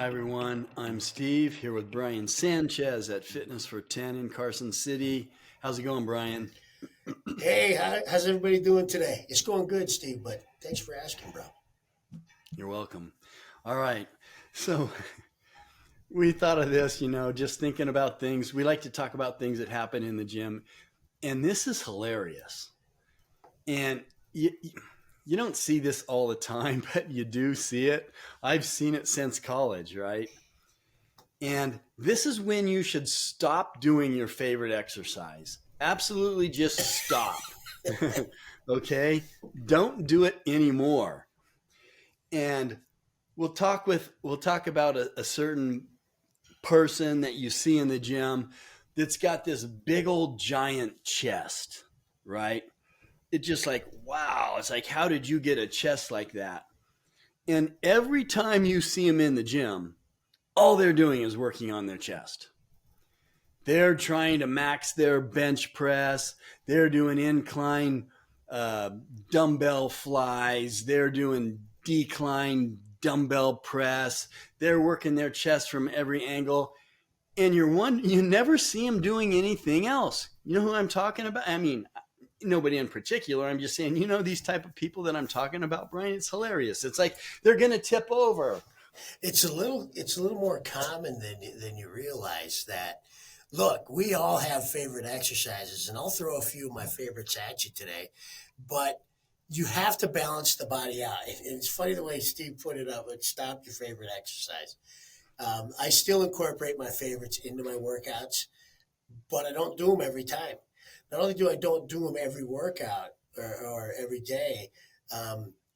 Hi everyone, I'm Steve here with Brian Sanchez at Fitness for 10 in Carson City. How's it going, Brian? Hey, how's everybody doing today? It's going good, Steve, but thanks for asking, bro. You're welcome. All right, so we thought of this, just thinking about things. We like to talk about things that happen in the gym, and this is hilarious. And you don't see this all the time, but you do see it. I've seen it since college, right? And this is when you should stop doing your favorite exercise. Absolutely just stop. Okay? Don't do it anymore. And we'll talk about a certain person that you see in the gym that's got this big old giant chest, right? It's just like, wow, it's like how did you get a chest like that? And every time you see them in the gym, all they're doing is working on their chest. They're trying to max their bench press. They're doing incline uh, dumbbell flies. They're doing decline dumbbell press. They're working their chest from every angle. And you never see them doing anything else. You know who I'm talking about? I mean, nobody in particular. I'm just saying, these type of people that I'm talking about, Brian, it's hilarious. It's like they're going to tip over. It's a little more common than you realize that. Look, we all have favorite exercises, and I'll throw a few of my favorites at you today. But you have to balance the body out. It's funny the way Steve put it up. Like, stop your favorite exercise. I still incorporate my favorites into my workouts, but I don't do them every time. Not only do I don't do them every workout or every day,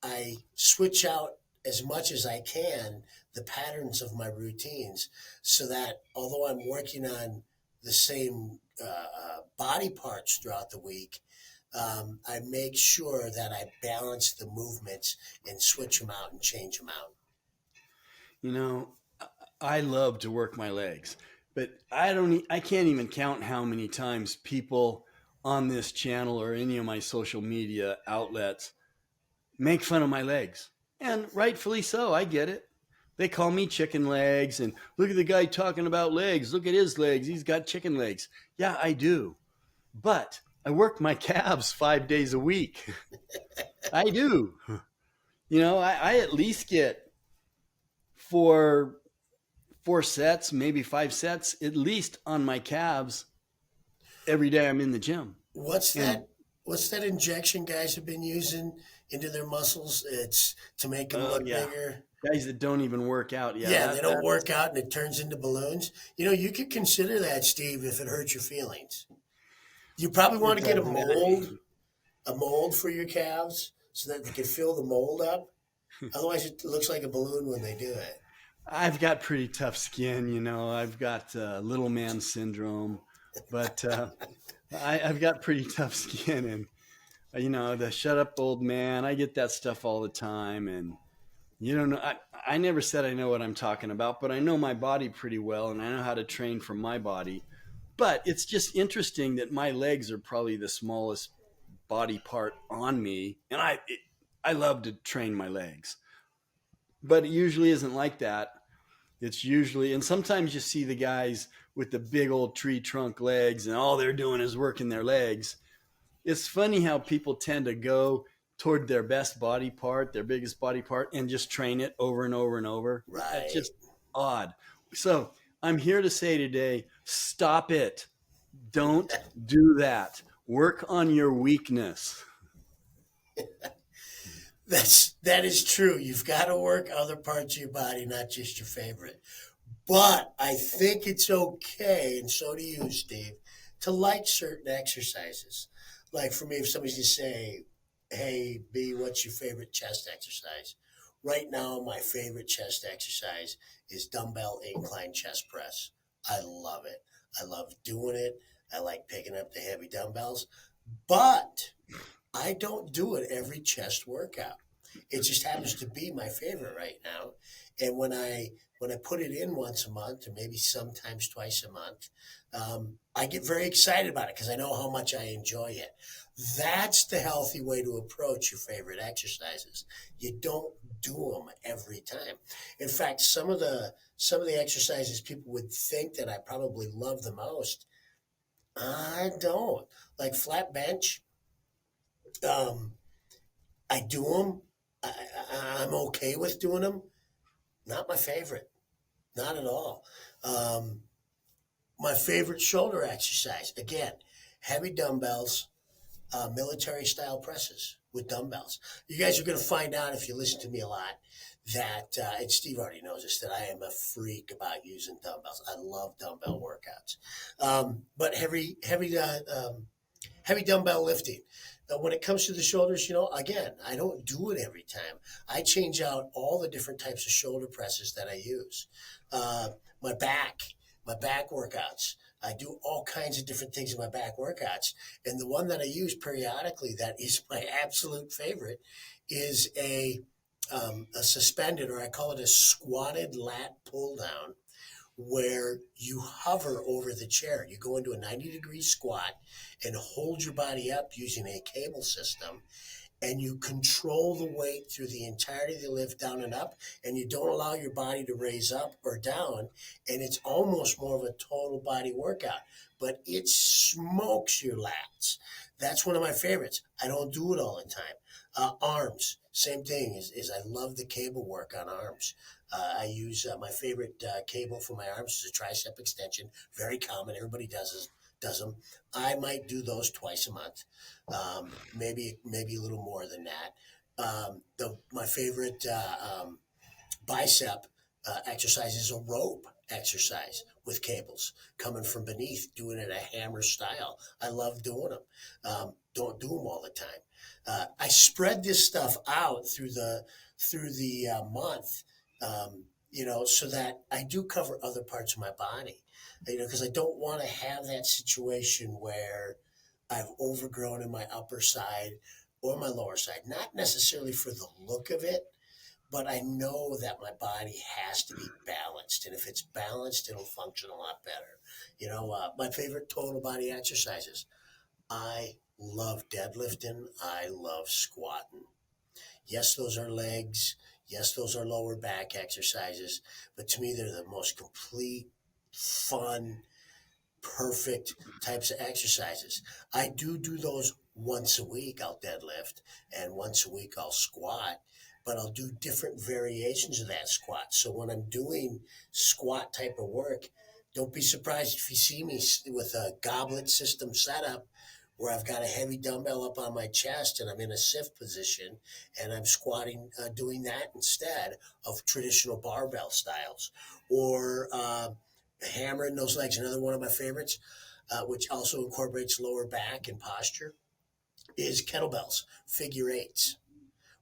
I switch out as much as I can the patterns of my routines so that although I'm working on the same body parts throughout the week, I make sure that I balance the movements and switch them out and change them out. You know, I love to work my legs, but I can't even count how many times people on this channel or any of my social media outlets make fun of my legs. And rightfully so, I get it. They call me chicken legs and look at the guy talking about legs. Look at his legs. He's got chicken legs. Yeah, I do. But I work my calves 5 days a week. I do. I at least get four four sets, maybe 5 sets, at least on my calves every day I'm in the gym. What's And that? What's that injection guys have been using into their muscles? It's to make them oh look yeah, bigger. guys that don't even work out, yeah, Yeah, they don't that's work out and it turns into balloons. You could consider that, Steve, if it hurts your feelings. You probably want it to get doesn't. a mold for your calves so that they can fill the mold up. Otherwise, it looks like a balloon when they do it. I've got pretty tough skin, I've got little man syndrome, but I've got pretty tough skin, and the shut up old man. I get that stuff all the time, and you don't know. I never said I know what I'm talking about, but I know my body pretty well, and I know how to train for my body. But it's just interesting that my legs are probably the smallest body part on me, and I love to train my legs. But it usually isn't like that. It's usually, and sometimes you see the guys with the big old tree trunk legs, and all they're doing is working their legs. It's funny how people tend to go toward their best body part, their biggest body part, and just train it over and over and over. It's Right. just odd. So I'm here to say today, stop it. Don't do that. Work on your weakness. That is true. You've got to work other parts of your body, not just your favorite. But I think it's okay, and so do you, Steve, to like certain exercises. Like for me, if somebody's to say, "Hey, B, what's your favorite chest exercise?" Right now, my favorite chest exercise is dumbbell incline chest press. I love it. I love doing it. I like picking up the heavy dumbbells, but I don't do it every chest workout. It just happens to be my favorite right now. And when I put it in once a month, or maybe sometimes twice a month, I get very excited about it because I know how much I enjoy it. That's the healthy way to approach your favorite exercises. You don't do them every time. In fact, some of the exercises people would think that I probably love the most, I don't. Like flat bench, um, I do them. I'm okay with doing them. Not my favorite. Not at all. Um, my favorite shoulder exercise, again, heavy dumbbells, military style presses with dumbbells. You guys are going to find out if you listen to me a lot that, and Steve already knows this, that I am a freak about using dumbbells. I love dumbbell workouts. But heavy dumbbell lifting. When it comes to the shoulders, again, I don't do it every time. I change out all the different types of shoulder presses that I use. Uh, my back, my back workouts. I do all kinds of different things in my back workouts. And the one that I use periodically that is my absolute favorite is a suspended, or I call it a squatted lat pull down, where you hover over the chair. You go into a 90-degree squat and hold your body up using a cable system, and you control the weight through the entirety of the lift down and up, and you don't allow your body to raise up or down, and it's almost more of a total body workout, but it smokes your lats. That's one of my favorites. I don't do it all the time. Arms, same thing. Is I love the cable work on arms. I use my favorite cable for my arms is a tricep extension. Very common. Everybody does them. I might do those twice a month, maybe a little more than that. My favorite bicep exercise is a rope exercise with cables coming from beneath, doing it a hammer style. I love doing them. Don't do them all the time. I spread this stuff out through the month, so that I do cover other parts of my body. Because I don't want to have that situation where I've overgrown in my upper side or my lower side. Not necessarily for the look of it, but I know that my body has to be balanced. And if it's balanced, it'll function a lot better. My favorite total body exercises. I love deadlifting. I love squatting. Yes, those are legs. Yes, those are lower back exercises. But to me, they're the most complete, fun, perfect types of exercises. I do those once a week. I'll deadlift, and once a week I'll squat, but I'll do different variations of that squat. So when I'm doing squat type of work, don't be surprised if you see me with a goblet system setup where I've got a heavy dumbbell up on my chest and I'm in a SIF position and I'm squatting, doing that instead of traditional barbell styles, or hammering those legs. Another one of my favorites, which also incorporates lower back and posture, is kettlebells, figure eights,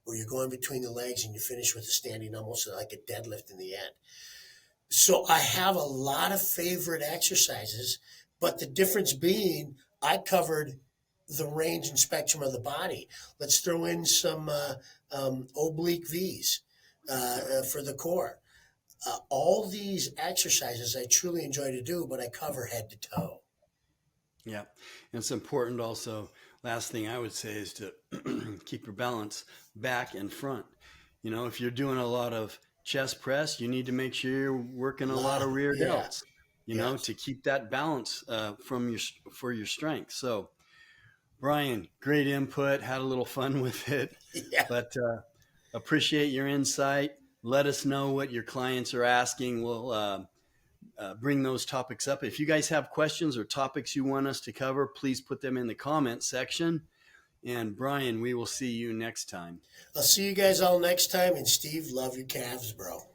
where you're going between the legs and you finish with a standing, almost like a deadlift in the end. So I have a lot of favorite exercises, but the difference being I covered the range and spectrum of the body. Let's throw in some oblique V's for the core. All these exercises I truly enjoy to do, but I cover head to toe. Yeah. And it's important also. Last thing I would say is to keep your balance back and front. If you're doing a lot of chest press, you need to make sure you're working a lot of rear Yeah. delts, Yes. to keep that balance for your strength. So, Brian, great input. Had a little fun with it, Yeah. but appreciate your insight. Let us know what your clients are asking. We'll bring those topics up. If you guys have questions or topics you want us to cover, please put them in the comment section. And Brian, we will see you next time. I'll see you guys all next time. And Steve, love your calves, bro.